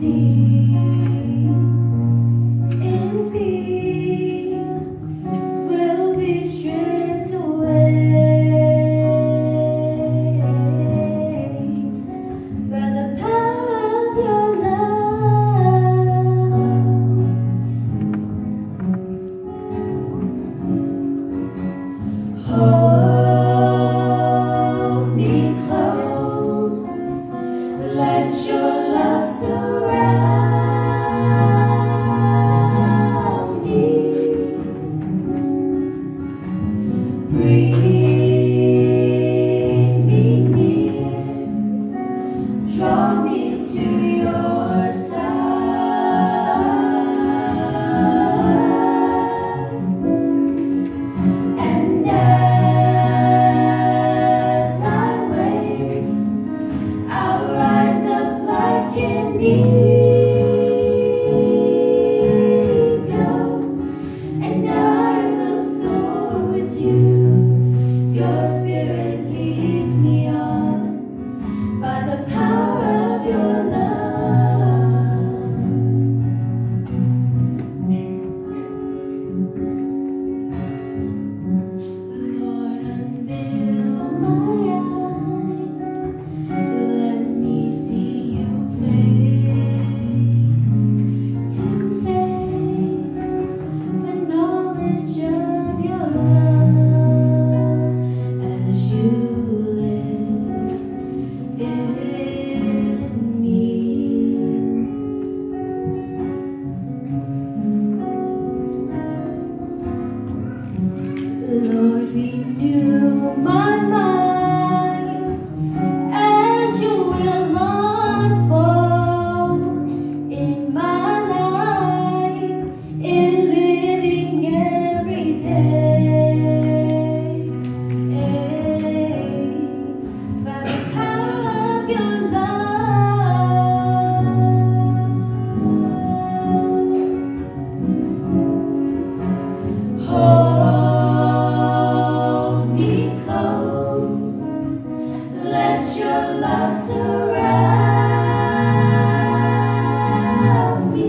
see in me will be stripped away by the power of your love. Hold me close, let your love surround me. Bring me near, draw me to your side. And as I wait, I'll rise up like an eagle, and I will soar with you. Your spirit leads me on by the power of your love. Lord, unveil my eyes, let me see you face to face, the knowledge of your love as you live in me. Lord, renew my mind as your will unfold in my life, in living every day, by the power of your love. Hold me close, let your love surround me.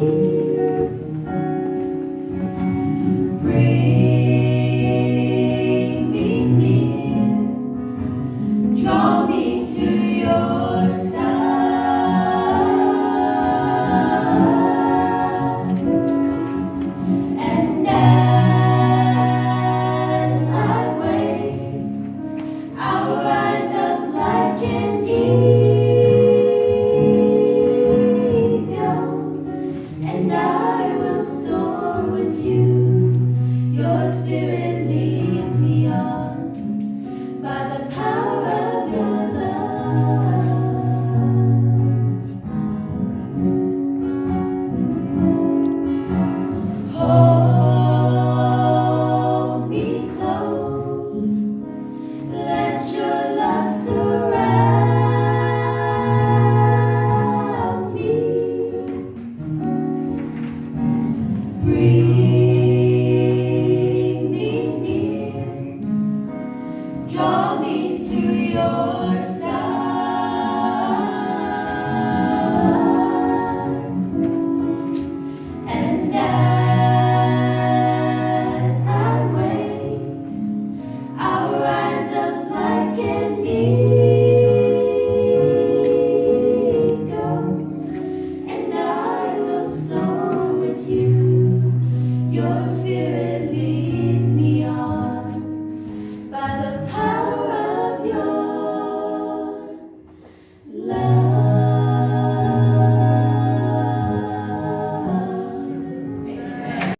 Bring me near, draw me